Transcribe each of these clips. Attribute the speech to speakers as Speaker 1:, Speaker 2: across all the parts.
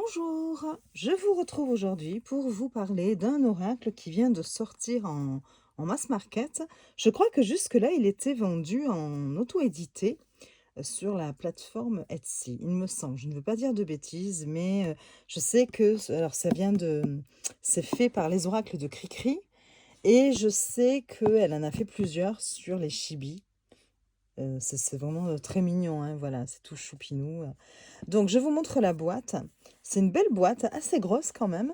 Speaker 1: Bonjour, je vous retrouve aujourd'hui pour vous parler d'un oracle qui vient de sortir en mass market. Je crois que jusque-là, il était vendu en auto-édité sur la plateforme Etsy, il me semble. Je ne veux pas dire de bêtises, mais je sais que alors ça vient de c'est fait par les oracles de Cricri et je sais qu'elle en a fait plusieurs sur les chibis. C'est vraiment très mignon, hein, voilà, c'est tout choupinou. Donc, je vous montre la boîte. C'est une belle boîte, assez grosse quand même.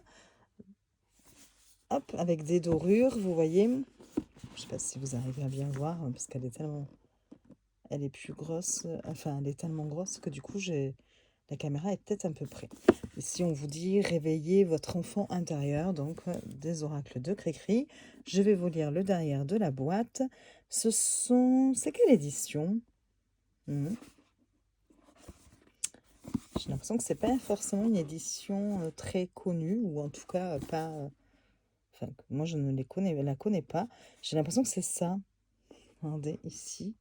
Speaker 1: Hop, avec des dorures, vous voyez. Je ne sais pas si vous arrivez à bien voir, parce qu'elle est tellement... Elle est plus grosse, enfin, elle est tellement grosse que du coup, la caméra est peut-être un peu près. Ici, on vous dit réveillez votre enfant intérieur, donc des oracles de Cricri. Je vais vous lire le derrière de la boîte. C'est quelle édition? J'ai l'impression que c'est pas forcément une édition très connue, ou en tout cas pas. Enfin, moi je ne la connais pas. J'ai l'impression que c'est ça. Regardez ici.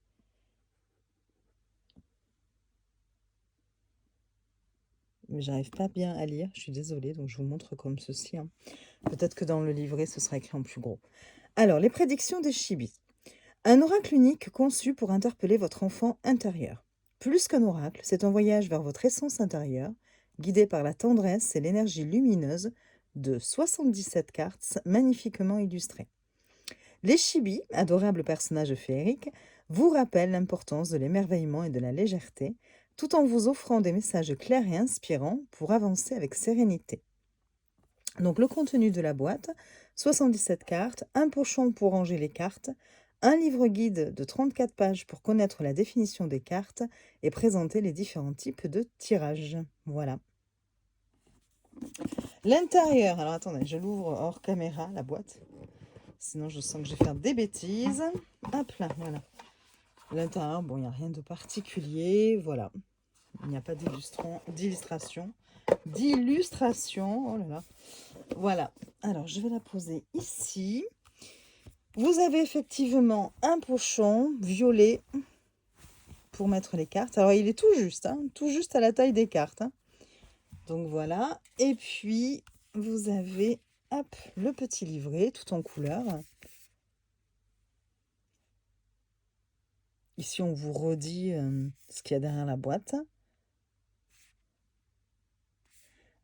Speaker 1: Mais j'arrive pas bien à lire, je suis désolée, donc je vous montre comme ceci, hein. Peut-être que dans le livret ce sera écrit en plus gros. Alors, les prédictions des chibis. Un oracle unique conçu pour interpeller votre enfant intérieur. Plus qu'un oracle, c'est un voyage vers votre essence intérieure, guidé par la tendresse et l'énergie lumineuse de 77 cartes magnifiquement illustrées. Les chibis, adorables personnages féeriques, vous rappellent l'importance de l'émerveillement et de la légèreté, tout en vous offrant des messages clairs et inspirants pour avancer avec sérénité. Donc le contenu de la boîte, 77 cartes, un pochon pour ranger les cartes, un livre guide de 34 pages pour connaître la définition des cartes et présenter les différents types de tirages. Voilà. L'intérieur, alors attendez, je l'ouvre hors caméra, la boîte. Sinon je sens que je vais faire des bêtises. Hop là, voilà. L'intérieur, bon, il n'y a rien de particulier, voilà. Il n'y a pas d'illustration. Oh là là. Voilà. Alors, je vais la poser ici. Vous avez effectivement un pochon violet pour mettre les cartes. Alors, il est tout juste à la taille des cartes, hein. Donc, voilà. Et puis, vous avez, hop, le petit livret tout en couleur. Ici, on vous redit ce qu'il y a derrière la boîte.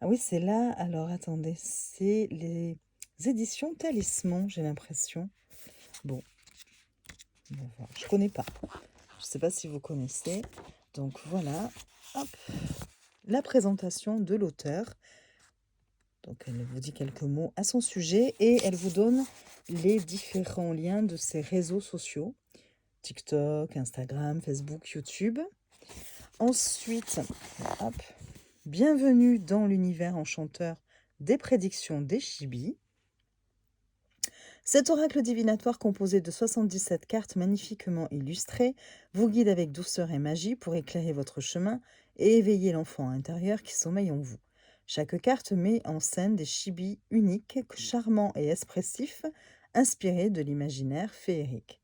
Speaker 1: Ah oui, c'est là. Alors, attendez, c'est les éditions Talisman, j'ai l'impression. Bon, on va voir. Je connais pas. Je ne sais pas si vous connaissez. Donc, voilà. Hop, la présentation de l'auteur. Donc, elle vous dit quelques mots à son sujet et elle vous donne les différents liens de ses réseaux sociaux. TikTok, Instagram, Facebook, YouTube. Ensuite, hop, bienvenue dans l'univers enchanteur des prédictions des chibis. Cet oracle divinatoire composé de 77 cartes magnifiquement illustrées vous guide avec douceur et magie pour éclairer votre chemin et éveiller l'enfant intérieur qui sommeille en vous. Chaque carte met en scène des chibis uniques, charmants et expressifs, inspirés de l'imaginaire féerique.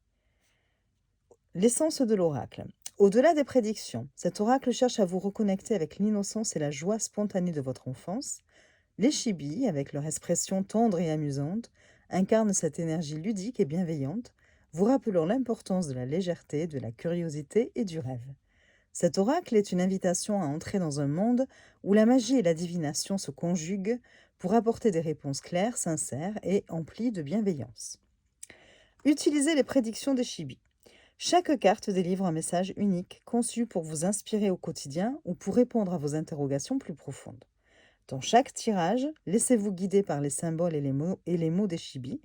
Speaker 1: L'essence de l'oracle. Au-delà des prédictions, cet oracle cherche à vous reconnecter avec l'innocence et la joie spontanée de votre enfance. Les chibis, avec leur expression tendre et amusante, incarnent cette énergie ludique et bienveillante, vous rappelant l'importance de la légèreté, de la curiosité et du rêve. Cet oracle est une invitation à entrer dans un monde où la magie et la divination se conjuguent pour apporter des réponses claires, sincères et emplies de bienveillance. Utilisez les prédictions des chibis. Chaque carte délivre un message unique, conçu pour vous inspirer au quotidien ou pour répondre à vos interrogations plus profondes. Dans chaque tirage, laissez-vous guider par les symboles et les mots des chibis,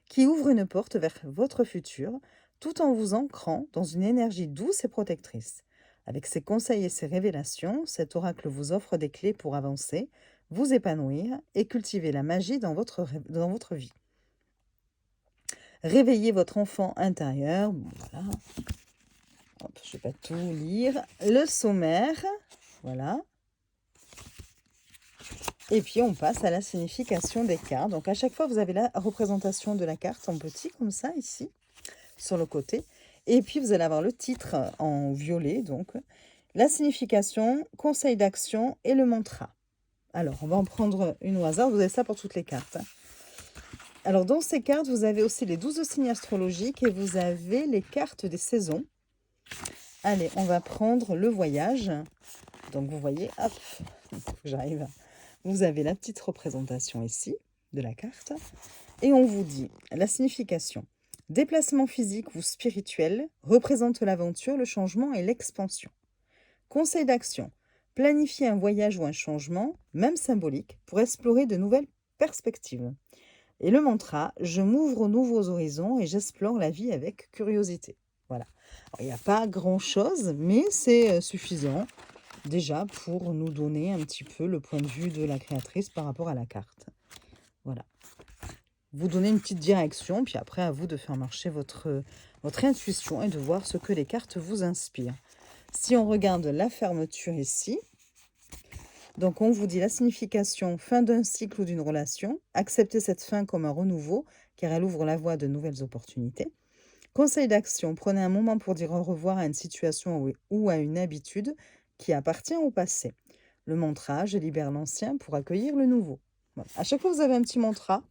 Speaker 1: qui ouvrent une porte vers votre futur, tout en vous ancrant dans une énergie douce et protectrice. Avec ses conseils et ses révélations, cet oracle vous offre des clés pour avancer, vous épanouir et cultiver la magie dans votre vie. Réveillez votre enfant intérieur. Voilà. Hop, je ne vais pas tout lire. Le sommaire. Voilà. Et puis, on passe à la signification des cartes. Donc, à chaque fois, vous avez la représentation de la carte en petit, comme ça, ici, sur le côté. Et puis, vous allez avoir le titre en violet, donc, la signification, conseil d'action et le mantra. Alors, on va en prendre une au hasard. Vous avez ça pour toutes les cartes. Alors, dans ces cartes, vous avez aussi les 12 signes astrologiques et vous avez les cartes des saisons. Allez, on va prendre le voyage. Donc, vous voyez, hop, il faut que j'arrive. Vous avez la petite représentation ici de la carte. Et on vous dit la signification. Déplacement physique ou spirituel représente l'aventure, le changement et l'expansion. Conseil d'action. Planifier un voyage ou un changement, même symbolique, pour explorer de nouvelles perspectives. Et le mantra, je m'ouvre aux nouveaux horizons et j'explore la vie avec curiosité. Voilà. Alors, il n'y a pas grand-chose, mais c'est suffisant déjà pour nous donner un petit peu le point de vue de la créatrice par rapport à la carte. Voilà. Vous donnez une petite direction, puis après, à vous de faire marcher votre intuition et de voir ce que les cartes vous inspirent. Si on regarde la fermeture ici, donc on vous dit la signification fin d'un cycle ou d'une relation. Acceptez cette fin comme un renouveau, car elle ouvre la voie à de nouvelles opportunités. Conseil d'action, prenez un moment pour dire au revoir à une situation ou à une habitude qui appartient au passé. Le mantra, je libère l'ancien pour accueillir le nouveau. Voilà. À chaque fois, vous avez un petit mantra.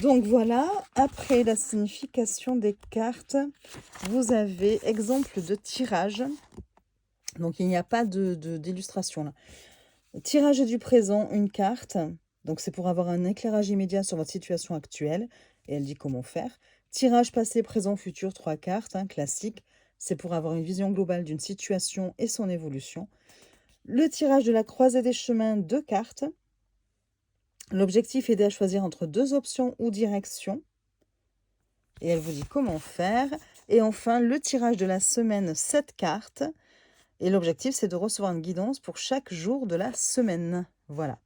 Speaker 1: Donc voilà, après la signification des cartes, vous avez exemple de tirage. Donc il n'y a pas d'illustration là. Tirage du présent, une carte. Donc c'est pour avoir un éclairage immédiat sur votre situation actuelle. Et elle dit comment faire. Tirage passé, présent, futur, 3 cartes, classique. C'est pour avoir une vision globale d'une situation et son évolution. Le tirage de la croisée des chemins, 2 cartes. L'objectif est à choisir entre 2 options ou directions. Et elle vous dit comment faire. Et enfin, le tirage de la semaine, 7 cartes. Et l'objectif, c'est de recevoir une guidance pour chaque jour de la semaine. Voilà.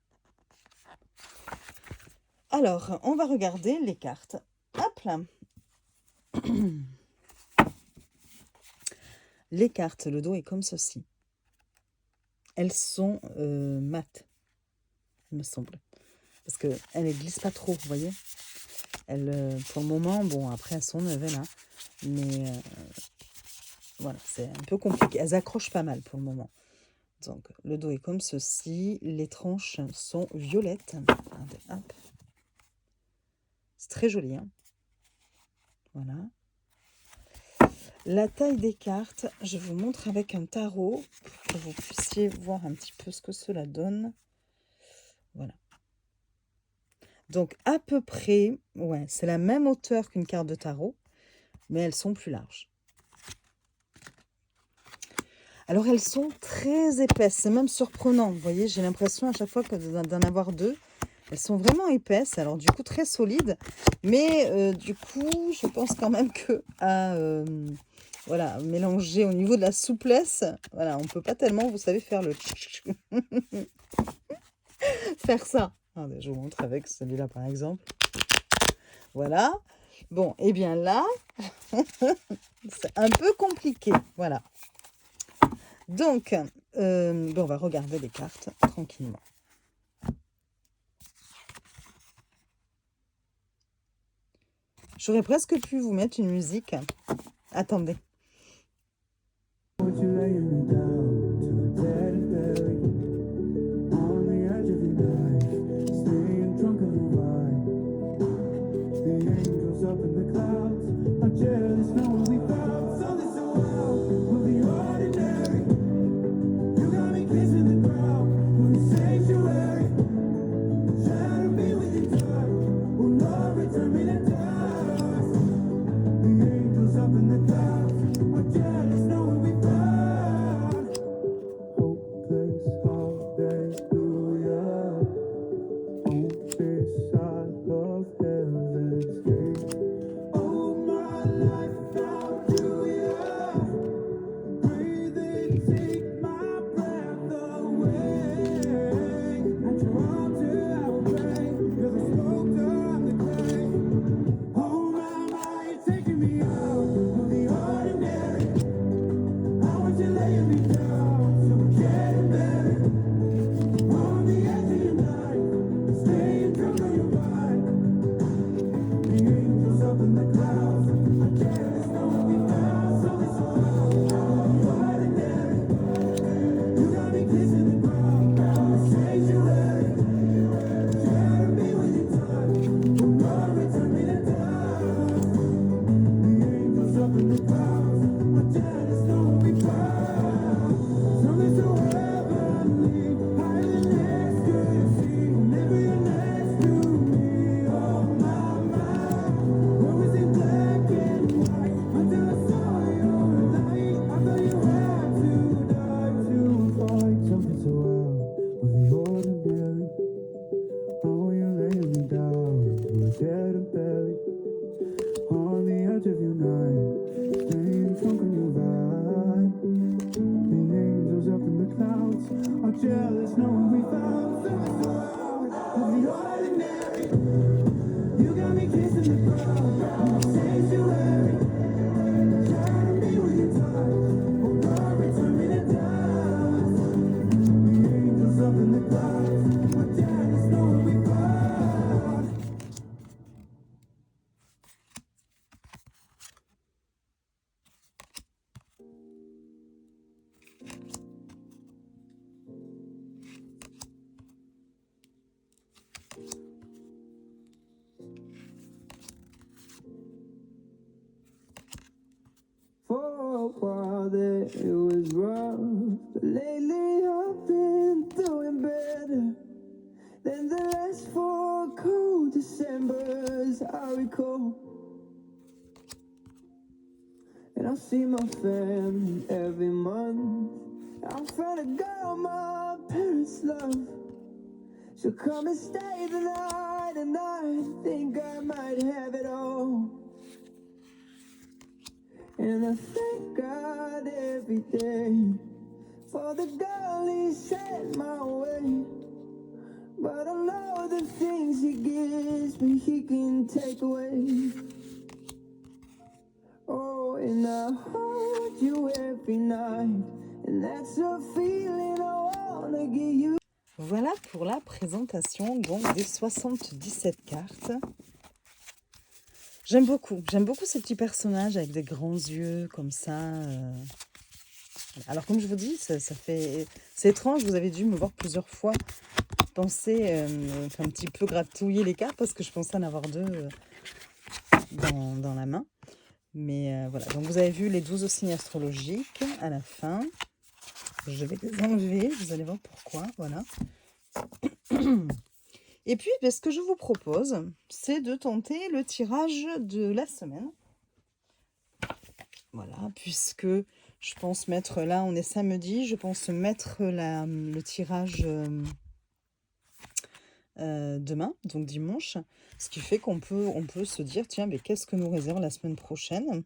Speaker 1: Alors, on va regarder les cartes. Hop là. Les cartes, le dos est comme ceci. Elles sont mates, il me semble. Parce qu'elles ne glissent pas trop, vous voyez. Elles, pour le moment, bon, après, elles sont neuves, là. Mais voilà, c'est un peu compliqué. Elles accrochent pas mal pour le moment. Donc, le dos est comme ceci. Les tranches sont violettes. Regardez, hop. C'est très joli, hein. Voilà. La taille des cartes, je vous montre avec un tarot pour que vous puissiez voir un petit peu ce que cela donne. Voilà. Donc, à peu près, ouais, c'est la même hauteur qu'une carte de tarot, mais elles sont plus larges. Alors, elles sont très épaisses, c'est même surprenant. Vous voyez, j'ai l'impression à chaque fois d'en avoir 2. Elles sont vraiment épaisses, alors du coup très solides, mais du coup, je pense quand même que voilà, mélanger au niveau de la souplesse, voilà, on ne peut pas tellement, vous savez, faire le faire ça. Attendez, je vous montre avec celui-là par exemple. Voilà. Bon, et bien là, c'est un peu compliqué. Voilà. Donc, bon, on va regarder les cartes tranquillement. J'aurais presque pu vous mettre une musique. Attendez.
Speaker 2: it was rough, but lately I've been doing better than the last 4 cold Decembers I recall. And I see my family every month. I found a girl my parents love. She'll come and stay the night, and I think I might have it all. And I thank God every day for the girl He sent my way. But I know the things He gives me He can take away. Oh, and I hold you every night, and that's a feeling I wanna give you.
Speaker 1: Voilà pour la présentation donc des 77 cartes. J'aime beaucoup ces petits personnages avec des grands yeux comme ça. Alors comme je vous dis, ça fait... C'est étrange, vous avez dû me voir plusieurs fois penser, un petit peu gratouiller les cartes parce que je pensais en avoir 2 dans la main. Mais voilà, donc vous avez vu les 12 signes astrologiques à la fin. Je vais les enlever, vous allez voir pourquoi, voilà. Et puis, ce que je vous propose, c'est de tenter le tirage de la semaine. Voilà, puisque je pense mettre, là on est samedi, je pense mettre le tirage demain, donc dimanche. Ce qui fait qu'on peut se dire, tiens, mais qu'est-ce que nous réserve la semaine prochaine?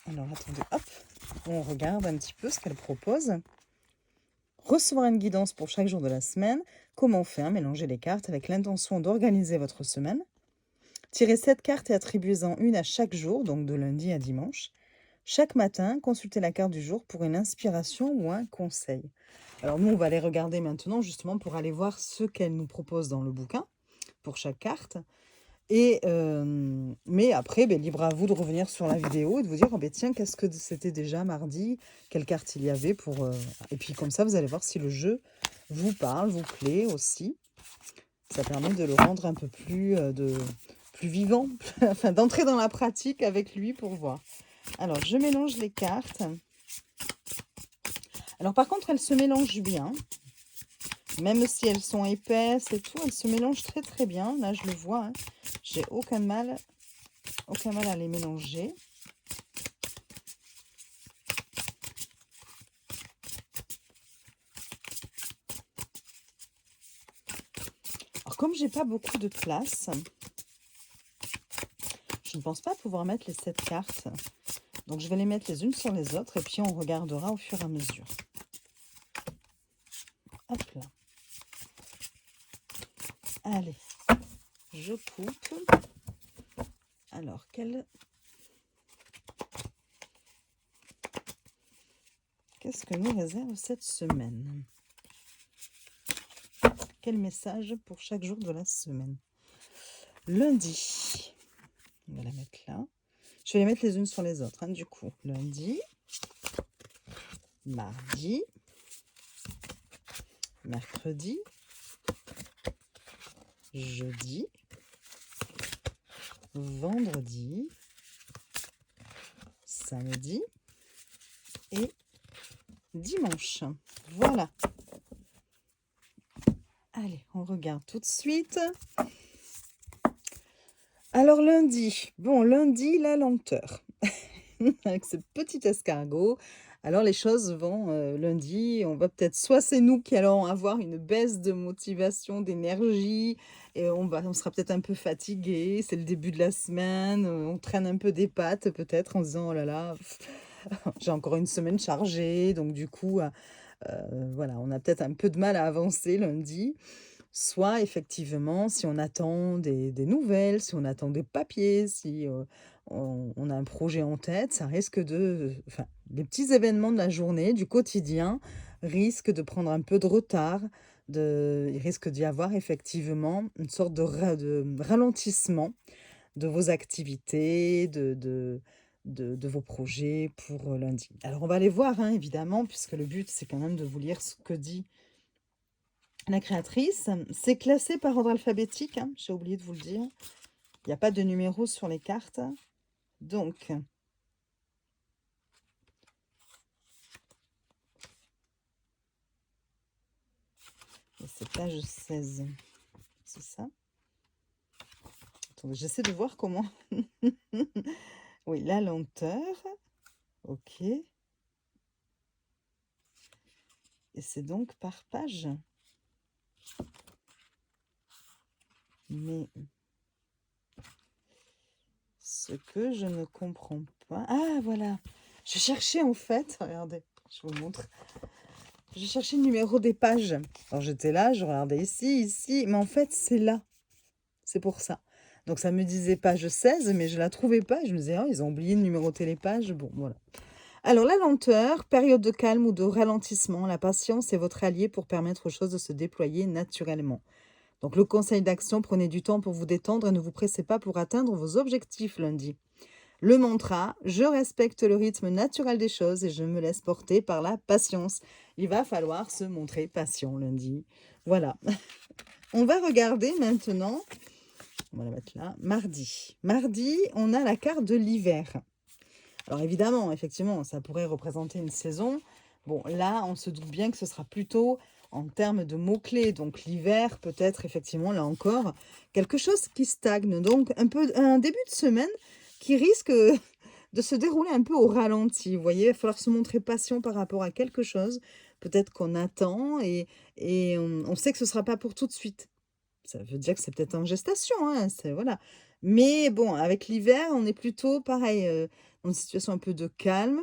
Speaker 1: Alors attendez, hop, on regarde un petit peu ce qu'elle propose. Recevoir une guidance pour chaque jour de la semaine. Comment faire? Mélanger les cartes avec l'intention d'organiser votre semaine. Tirez 7 cartes et attribuez-en une à chaque jour, donc de lundi à dimanche. Chaque matin, consultez la carte du jour pour une inspiration ou un conseil. Alors nous, on va les regarder maintenant justement pour aller voir ce qu'elle nous propose dans le bouquin pour chaque carte. Et mais après, libre à vous de revenir sur la vidéo et de vous dire, oh, tiens, qu'est-ce que c'était déjà mardi? Quelle carte il y avait pour... Et puis comme ça, vous allez voir si le jeu vous parle, vous plaît aussi. Ça permet de le rendre un peu plus, plus vivant, enfin d'entrer dans la pratique avec lui pour voir. Alors, je mélange les cartes. Alors par contre, elles se mélangent bien. Même si elles sont épaisses et tout, elles se mélangent très très bien. Là, je le vois. Hein. J'ai aucun mal à les mélanger. Alors, comme j'ai pas beaucoup de place, je ne pense pas pouvoir mettre les 7 cartes. Donc, je vais les mettre les unes sur les autres et puis on regardera au fur et à mesure. Hop là. Allez, je coupe. Alors, qu'est-ce que nous réserve cette semaine? Quel message pour chaque jour de la semaine? Lundi. On va la mettre là. Je vais les mettre les unes sur les autres, hein, du coup. Lundi, mardi, mercredi, jeudi, vendredi, samedi et dimanche. Voilà. Allez, on regarde tout de suite. Alors lundi, la lenteur. Avec ce petit escargot. Alors les choses vont, lundi, on va peut-être, soit c'est nous qui allons avoir une baisse de motivation, d'énergie, et on sera peut-être un peu fatigué, c'est le début de la semaine, on traîne un peu des pattes peut-être en se disant, oh là là, j'ai encore une semaine chargée, donc du coup, voilà, on a peut-être un peu de mal à avancer lundi. Soit effectivement, si on attend des nouvelles, si on attend des papiers, si on a un projet en tête, ça risque de... Enfin, les petits événements de la journée, du quotidien, risquent de prendre un peu de retard. Il risque d'y avoir effectivement une sorte de ralentissement de vos activités, de vos projets pour lundi. Alors, on va aller voir, hein, évidemment, puisque le but, c'est quand même de vous lire ce que dit la créatrice. C'est classé par ordre alphabétique, hein, j'ai oublié de vous le dire. Il n'y a pas de numéro sur les cartes. Donc, Et c'est page 16. C'est ça? Attendez, j'essaie de voir comment. Oui, la lenteur. Ok. Et c'est donc par page. Mais ce que je ne comprends pas... Ah, voilà. Je cherchais en fait... Regardez, je vous montre. Je cherchais le numéro des pages. Alors j'étais là, je regardais ici. Mais en fait, c'est là. C'est pour ça. Donc ça me disait page 16, mais je la trouvais pas. Je me disais, oh, ils ont oublié de numéroter les pages. Bon, voilà. Alors la lenteur, période de calme ou de ralentissement, la patience est votre allié pour permettre aux choses de se déployer naturellement. Donc le conseil d'action, prenez du temps pour vous détendre et ne vous pressez pas pour atteindre vos objectifs lundi. Le mantra, je respecte le rythme naturel des choses et je me laisse porter par la patience. Il va falloir se montrer patient lundi. Voilà. On va regarder maintenant, on va la mettre là, mardi. Mardi, on a la carte de l'hiver. Alors évidemment, effectivement, ça pourrait représenter une saison. Bon, là, on se doute bien que ce sera plutôt en termes de mots-clés. Donc l'hiver, peut-être effectivement, là encore, quelque chose qui stagne. Donc un début de semaine qui risque de se dérouler un peu au ralenti. Vous voyez, il va falloir se montrer patient par rapport à quelque chose. Peut-être qu'on attend et on sait que ce ne sera pas pour tout de suite. Ça veut dire que c'est peut-être en gestation, hein, voilà. Mais bon, avec l'hiver, on est plutôt pareil, dans une situation un peu de calme.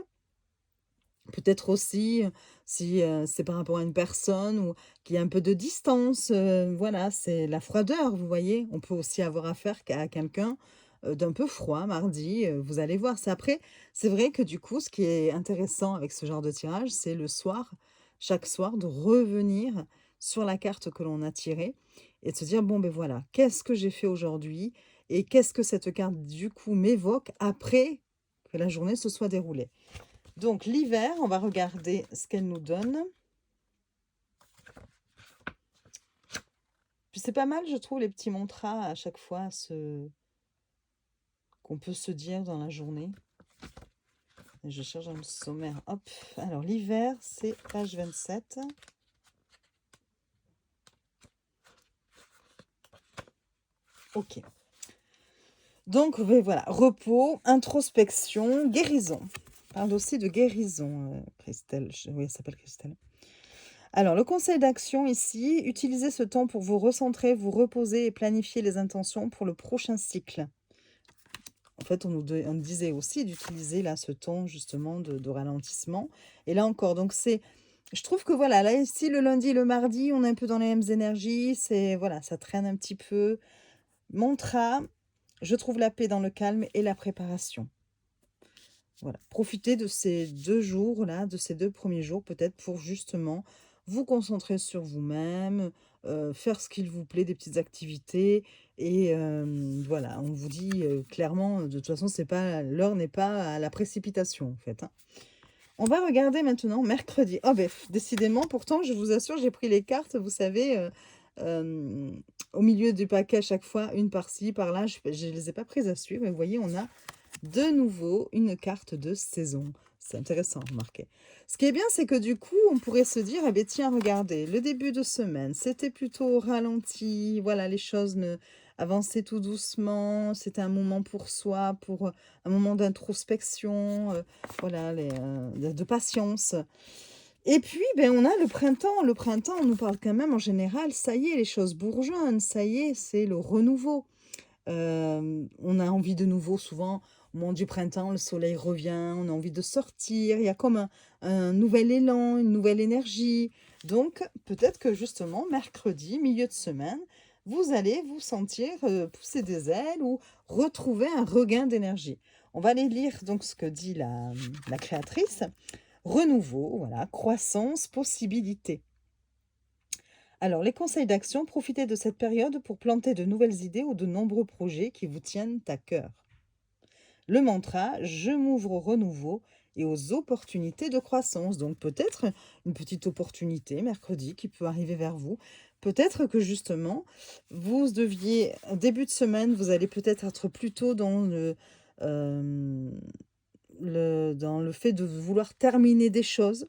Speaker 1: Peut-être aussi, si c'est par rapport à une personne ou qu'il y a un peu de distance, voilà, c'est la froideur, vous voyez. On peut aussi avoir affaire à quelqu'un d'un peu froid mardi, vous allez voir. C'est vrai que du coup, ce qui est intéressant avec ce genre de tirage, c'est le soir, chaque soir, de revenir sur la carte que l'on a tirée et de se dire, bon, ben voilà, qu'est-ce que j'ai fait aujourd'hui et qu'est-ce que cette carte, du coup, m'évoque après que la journée se soit déroulée. Donc, l'hiver, on va regarder ce qu'elle nous donne. Puis c'est pas mal, je trouve, les petits mantras à chaque fois qu'on peut se dire dans la journée. Et je cherche dans le sommaire. Hop. Alors, l'hiver, c'est page 27. Ok. Donc, voilà. Repos, introspection, guérison. On parle aussi de guérison, Christelle. Oui, elle s'appelle Christelle. Alors, le conseil d'action ici, utilisez ce temps pour vous recentrer, vous reposer et planifier les intentions pour le prochain cycle. En fait, on nous disait aussi d'utiliser là ce temps justement de ralentissement. Et là encore, donc je trouve que voilà, là ici, le lundi, le mardi, on est un peu dans les mêmes énergies. Voilà, ça traîne un petit peu. Mantra, je trouve la paix dans le calme et la préparation. Voilà, profitez de ces 2 jours-là, de ces 2 premiers jours, peut-être pour justement vous concentrer sur vous-même, faire ce qu'il vous plaît, des petites activités. Et voilà, on vous dit clairement, de toute façon, l'heure n'est pas à la précipitation, en fait, hein. On va regarder maintenant mercredi. Oh, ben, décidément, pourtant, je vous assure, j'ai pris les cartes, vous savez, au milieu du paquet à chaque fois, une par-ci, par-là. Je ne les ai pas prises à suivre. Et vous voyez, on a de nouveau une carte de saison. C'est intéressant, remarquez. Ce qui est bien, c'est que du coup, on pourrait se dire, eh bien, tiens, regardez, le début de semaine, c'était plutôt ralenti. Voilà, les choses avançaient tout doucement. C'était un moment pour soi, pour un moment d'introspection, voilà, de patience. Et puis, ben, on a le printemps. Le printemps, on nous parle quand même en général, ça y est, les choses bourgeonnent, ça y est, c'est le renouveau. On a envie de nouveau, souvent, au moment du printemps, le soleil revient, on a envie de sortir, il y a comme un nouvel élan, une nouvelle énergie. Donc, peut-être que justement, mercredi, milieu de semaine, vous allez vous sentir pousser des ailes ou retrouver un regain d'énergie. On va aller lire donc ce que dit la créatrice. Renouveau, voilà, croissance, possibilité. Alors, les conseils d'action, profitez de cette période pour planter de nouvelles idées ou de nombreux projets qui vous tiennent à cœur. Le mantra, je m'ouvre au renouveau et aux opportunités de croissance. Donc peut-être une petite opportunité mercredi qui peut arriver vers vous. Peut-être que justement, début de semaine, vous allez peut-être être plutôt dans dans le fait de vouloir terminer des choses.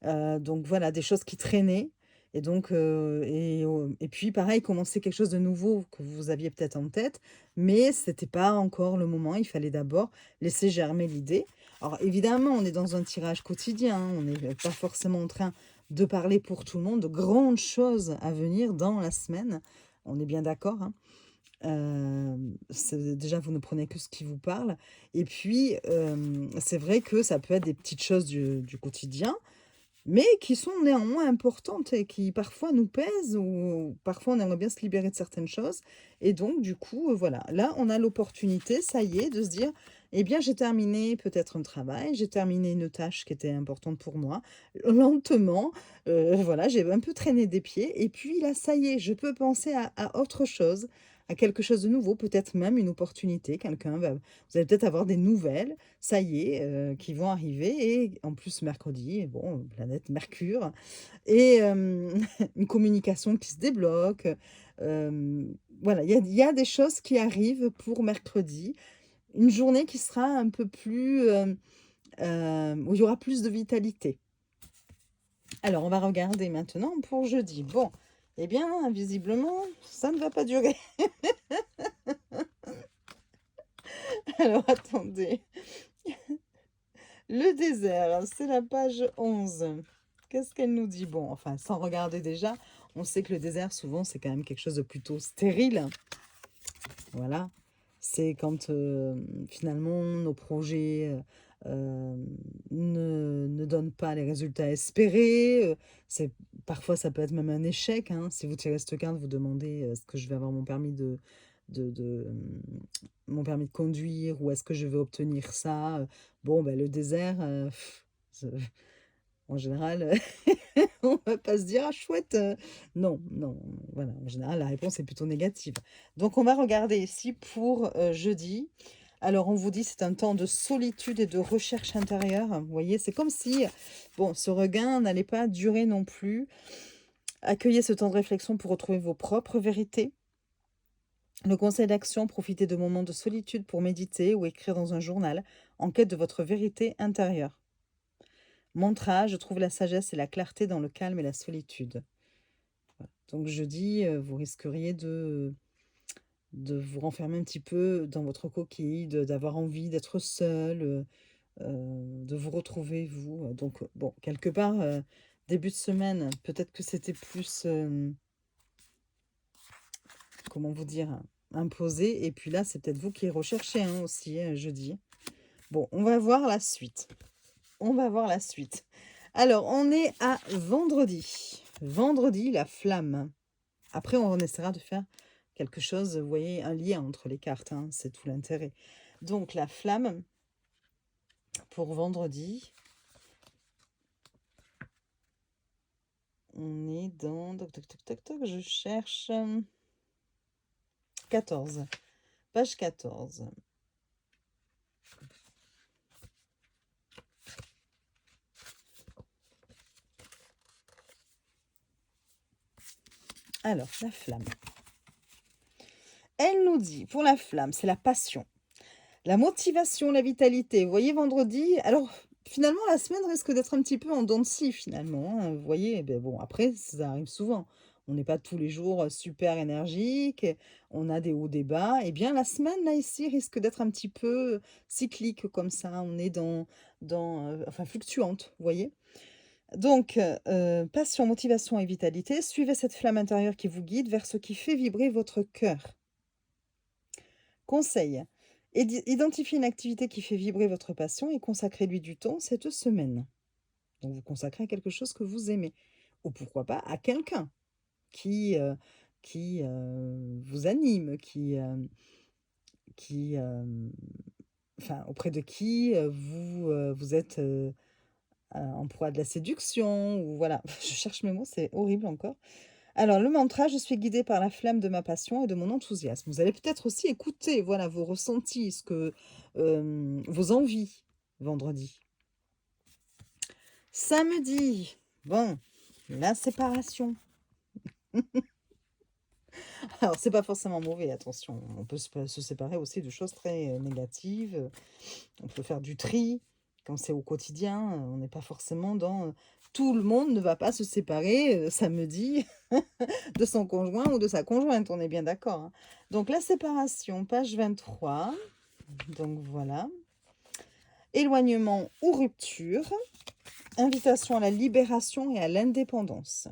Speaker 1: Donc voilà, des choses qui traînaient, Et donc, et puis pareil, commencer quelque chose de nouveau que vous aviez peut-être en tête, mais c'était pas encore le moment. Il fallait d'abord laisser germer l'idée. Alors évidemment, on est dans un tirage quotidien, hein, on n'est pas forcément en train de parler pour tout le monde, de grandes choses à venir dans la semaine. On est bien d'accord, hein. Déjà, vous ne prenez que ce qui vous parle. Et puis, c'est vrai que ça peut être des petites choses du quotidien, mais qui sont néanmoins importantes et qui parfois nous pèsent ou parfois on aimerait bien se libérer de certaines choses. Et donc, du coup, voilà, là, on a l'opportunité, ça y est, de se dire, eh bien, j'ai terminé peut-être un travail, j'ai terminé une tâche qui était importante pour moi, lentement, voilà, j'ai un peu traîné des pieds. Et puis là, ça y est, je peux penser à autre chose, à quelque chose de nouveau, peut-être même une opportunité. Vous allez peut-être avoir des nouvelles ça y est, qui vont arriver et en plus mercredi, bon, planète Mercure et une communication qui se débloque, voilà, il y a des choses qui arrivent pour mercredi. Une journée qui sera un peu plus, où il y aura plus de vitalité. Alors on va regarder maintenant pour jeudi. Bon, eh bien, visiblement, ça ne va pas durer. Alors attendez. Le désert, c'est la page 11. Qu'est-ce qu'elle nous dit? Bon, enfin, sans regarder déjà, on sait que le désert, souvent, c'est quand même quelque chose de plutôt stérile. Voilà. C'est quand finalement nos projets ne donnent pas les résultats espérés. Parfois, ça peut être même un échec, hein. Si vous tirez cette carte, vous demandez est-ce que je vais avoir mon permis mon permis de conduire ou est-ce que je vais obtenir ça? Bon, ben, le désert, en général, on va pas se dire: «Ah chouette, non, non», voilà, en général, la réponse est plutôt négative. Donc on va regarder ici pour, jeudi. Alors on vous dit: «C'est un temps de solitude et de recherche intérieure». Vous voyez? C'est comme si, bon, ce regain n'allait pas durer non plus. Accueillez ce temps de réflexion pour retrouver vos propres vérités. Le conseil d'action, profitez de moments de solitude pour méditer ou écrire dans un journal en quête de votre vérité intérieure. Mantra, je trouve la sagesse et la clarté dans le calme et la solitude. Voilà. Donc jeudi, vous risqueriez de vous renfermer un petit peu dans votre coquille, d'avoir envie d'être seul, de vous retrouver vous. Donc bon, quelque part, début de semaine, peut-être que c'était plus, comment vous dire? Imposé et puis là, c'est peut-être vous qui recherchez, hein, aussi, jeudi. Bon, on va voir la suite. On va voir la suite. Alors, on est à vendredi. Vendredi, la flamme. Après, on essaiera de faire quelque chose, vous voyez, un lien entre les cartes, hein, c'est tout l'intérêt. Donc, la flamme, pour vendredi, on est dans... Toc, toc, toc, toc, toc, je cherche... 14. Page 14. Alors, la flamme. Elle nous dit, pour la flamme, c'est la passion, la motivation, la vitalité. Vous voyez, vendredi, alors finalement, la semaine risque d'être un petit peu en dents de scie, finalement, hein. Vous voyez, ben bon, après, ça arrive souvent. On n'est pas tous les jours super énergique, on a des hauts, des bas. Eh bien, la semaine, là, ici, risque d'être un petit peu cyclique comme ça. On est enfin, fluctuante, vous voyez. Donc, passion, motivation et vitalité, suivez cette flamme intérieure qui vous guide vers ce qui fait vibrer votre cœur. Conseil, identifiez une activité qui fait vibrer votre passion et consacrez-lui du temps cette semaine. Donc, vous consacrez à quelque chose que vous aimez. Ou pourquoi pas à quelqu'un qui, vous anime, qui, enfin, auprès de qui vous êtes en proie de la séduction, ou voilà, je cherche mes mots, c'est horrible encore. Alors, le mantra, je suis guidée par la flamme de ma passion et de mon enthousiasme. Vous allez peut-être aussi écouter, voilà, vos ressentis, vos envies, vendredi. Samedi, bon, la séparation. Alors, c'est pas forcément mauvais, attention. On peut se séparer aussi de choses très négatives. On peut faire du tri quand c'est au quotidien, on n'est pas forcément dans, tout le monde ne va pas se séparer, samedi de son conjoint ou de sa conjointe, on est bien d'accord, hein? Donc la séparation, page 23, donc voilà. Éloignement ou rupture, invitation à la libération et à l'indépendance.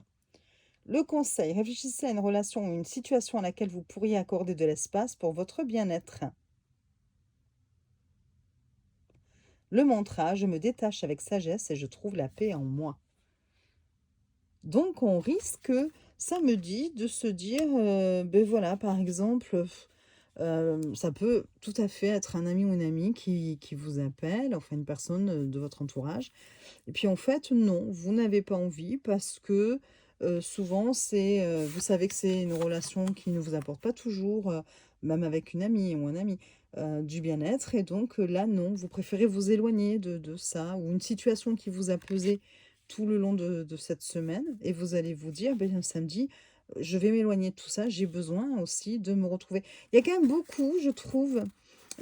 Speaker 1: Le conseil, réfléchissez à une relation ou une situation à laquelle vous pourriez accorder de l'espace pour votre bien-être. Le mantra, je me détache avec sagesse et je trouve la paix en moi. Donc on risque samedi de se dire, ben voilà, par exemple, ça peut tout à fait être un ami ou une amie qui vous appelle, enfin une personne, de votre entourage. Et puis en fait, non, vous n'avez pas envie parce que, souvent c'est, vous savez que c'est une relation qui ne vous apporte pas toujours, même avec une amie ou un ami, du bien-être et donc, là non, vous préférez vous éloigner de ça ou une situation qui vous a pesé tout le long de cette semaine et vous allez vous dire: «Beh, samedi, je vais m'éloigner de tout ça, j'ai besoin aussi de me retrouver». Il y a quand même beaucoup, je trouve,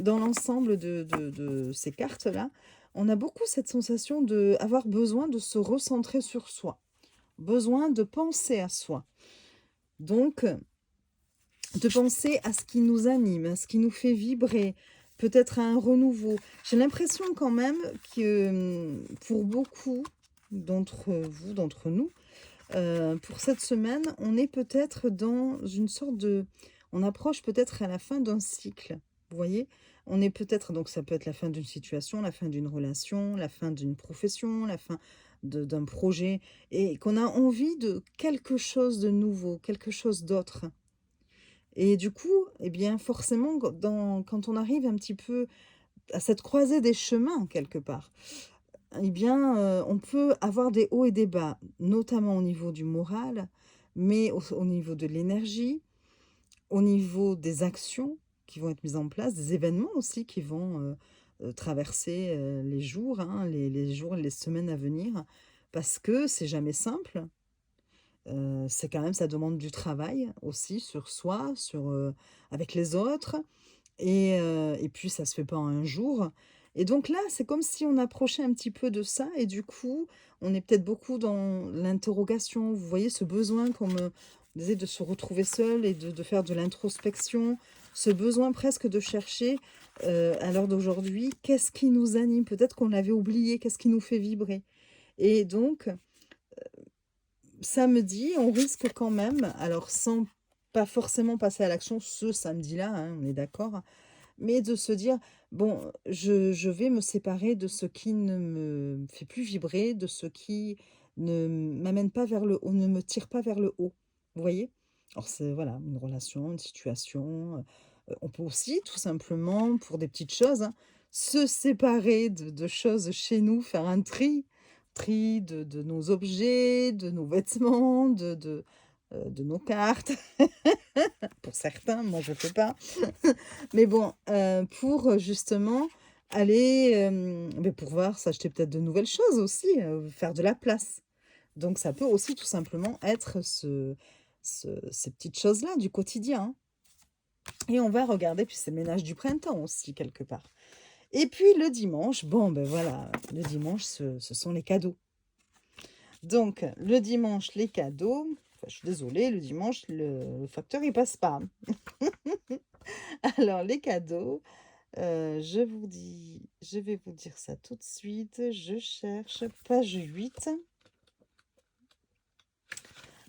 Speaker 1: dans l'ensemble de ces cartes-là, on a beaucoup cette sensation d'avoir besoin de se recentrer sur soi, besoin de penser à soi. Donc, de penser à ce qui nous anime, à ce qui nous fait vibrer, peut-être à un renouveau. J'ai l'impression quand même que pour beaucoup d'entre vous, d'entre nous, pour cette semaine, on est peut-être dans une sorte de... On approche peut-être à la fin d'un cycle, vous voyez? On est peut-être, donc ça peut être la fin d'une situation, la fin d'une relation, la fin d'une profession, la fin d'un projet, et qu'on a envie de quelque chose de nouveau, quelque chose d'autre. Et du coup, eh bien, forcément, quand on arrive un petit peu à cette croisée des chemins, quelque part, eh bien, on peut avoir des hauts et des bas, notamment au niveau du moral, mais au niveau de l'énergie, au niveau des actions qui vont être mises en place, des événements aussi qui vont, traverser, les jours, hein, les jours et les semaines à venir. Parce que c'est jamais simple, c'est quand même ça demande du travail aussi sur soi, avec les autres et puis ça se fait pas en un jour et donc là, c'est comme si on approchait un petit peu de ça et du coup, on est peut-être beaucoup dans l'interrogation. Vous voyez ce besoin qu'on me disait de se retrouver seul et de faire de l'introspection, ce besoin presque de chercher, à l'heure d'aujourd'hui, qu'est-ce qui nous anime? Peut-être qu'on l'avait oublié, qu'est-ce qui nous fait vibrer? Et donc samedi, on risque quand même, alors sans pas forcément passer à l'action ce samedi-là, hein, on est d'accord, mais de se dire: «Bon, je vais me séparer de ce qui ne me fait plus vibrer, de ce qui ne m'amène pas vers le haut, ne me tire pas vers le haut». Vous voyez? Alors c'est voilà, une relation, une situation, on peut aussi tout simplement, pour des petites choses, hein, se séparer de choses chez nous, faire un tri de nos objets, de nos vêtements, de nos cartes, pour certains, moi je ne fais pas. Mais bon, pour, justement aller, beh, pouvoir s'acheter peut-être de nouvelles choses aussi, faire de la place. Donc ça peut aussi tout simplement être ces petites choses-là du quotidien, hein. Et on va regarder, puis c'est le ménage du printemps aussi quelque part. Et puis le dimanche, bon, ben voilà, le dimanche ce sont les cadeaux. Donc le dimanche, les cadeaux, enfin je suis désolée, le dimanche le facteur il passe pas. Alors les cadeaux, je vais vous dire ça tout de suite. Je cherche page 8.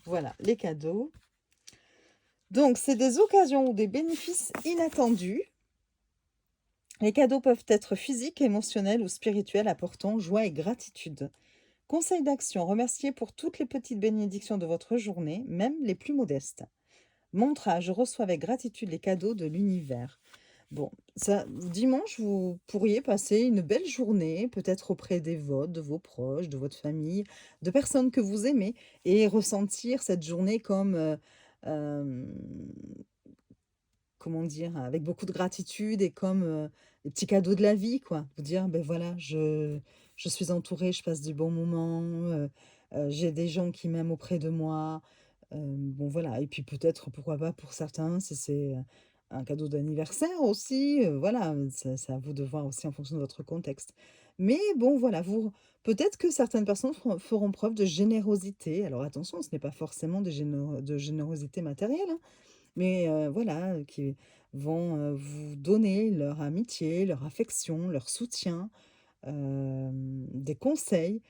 Speaker 1: Voilà, les cadeaux. Donc, c'est des occasions ou des bénéfices inattendus. Les cadeaux peuvent être physiques, émotionnels ou spirituels, apportant joie et gratitude. Conseil d'action, remerciez pour toutes les petites bénédictions de votre journée, même les plus modestes. Montra, je reçois avec gratitude les cadeaux de l'univers. Bon, ça, dimanche, vous pourriez passer une belle journée, peut-être auprès des vôtres, de vos proches, de votre famille, de personnes que vous aimez, et ressentir cette journée comme, euh, comment dire? Avec beaucoup de gratitude et comme, les petits cadeaux de la vie, quoi. Vous dire: ben voilà, je suis entourée, je passe du bon moment, j'ai des gens qui m'aiment auprès de moi». Bon voilà et puis peut-être, pourquoi pas pour certains, si c'est, un cadeau d'anniversaire aussi, voilà, c'est à vous de voir aussi en fonction de votre contexte. Mais bon, voilà, peut-être que certaines personnes feront preuve de générosité. Alors attention, ce n'est pas forcément de générosité matérielle, hein, mais voilà, qui vont vous donner leur amitié, leur affection, leur soutien, des conseils.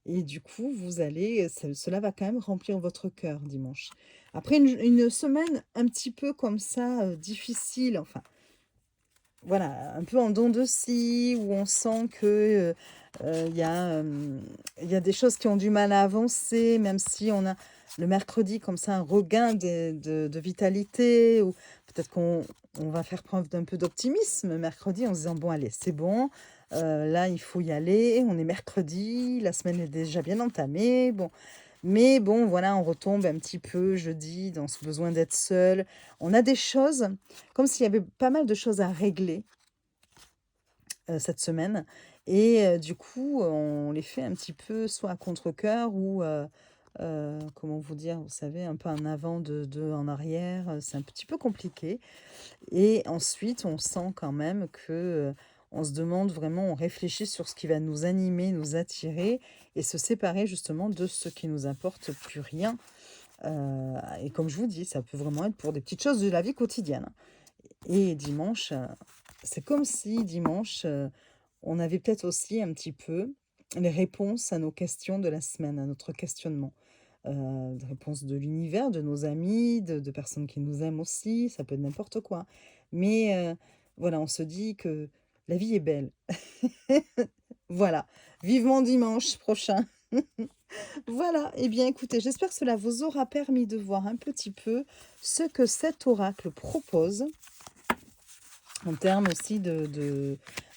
Speaker 1: Et du coup, cela va quand même remplir votre cœur dimanche. Après une semaine un petit peu comme ça, difficile, enfin, voilà, un peu en dents de scie, où on sent que, il y a des choses qui ont du mal à avancer, même si on a le mercredi comme ça un regain de vitalité, ou peut-être qu'on va faire preuve d'un peu d'optimisme mercredi en se disant: «Bon allez, c'est bon, là il faut y aller, on est mercredi, la semaine est déjà bien entamée, bon». Mais bon, voilà, on retombe un petit peu jeudi dans ce besoin d'être seul. On a des choses, comme s'il y avait pas mal de choses à régler, cette semaine, et du coup, on les fait un petit peu soit à contre-cœur ou, comment vous dire? Vous savez, un peu en avant, de en arrière, c'est un petit peu compliqué, et ensuite on sent quand même que, on se demande vraiment, on réfléchit sur ce qui va nous animer, nous attirer, et se séparer justement de ce qui nous apporte plus rien, et comme je vous dis, ça peut vraiment être pour des petites choses de la vie quotidienne. Et dimanche, c'est comme si dimanche, on avait peut-être aussi un petit peu les réponses à nos questions de la semaine, à notre questionnement. Des réponses de l'univers, de nos amis, de personnes qui nous aiment aussi, ça peut être n'importe quoi. Mais voilà, on se dit que la vie est belle. Voilà, vivement dimanche prochain. Voilà, et bien écoutez, j'espère que cela vous aura permis de voir un petit peu ce que cet oracle propose en termes aussi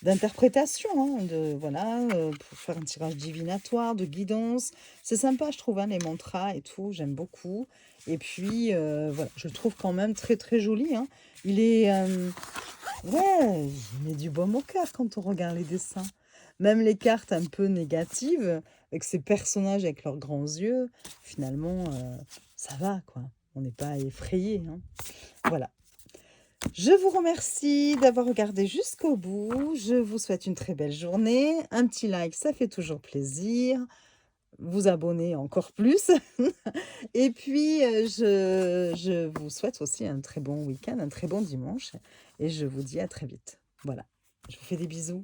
Speaker 1: d'interprétation, hein, voilà, pour faire un tirage divinatoire, de guidance. C'est sympa, je trouve, hein, les mantras et tout, j'aime beaucoup. Et puis, voilà, je le trouve quand même très, très joli, hein. Il est, ouais, il met du baume au cœur quand on regarde les dessins. Même les cartes un peu négatives, avec ces personnages avec leurs grands yeux, finalement, ça va, quoi. On n'est pas effrayé, hein. Voilà. Je vous remercie d'avoir regardé jusqu'au bout. Je vous souhaite une très belle journée. Un petit like, ça fait toujours plaisir. Vous abonner encore plus. Et puis, je vous souhaite aussi un très bon week-end, un très bon dimanche. Et je vous dis à très vite. Voilà. Je vous fais des bisous.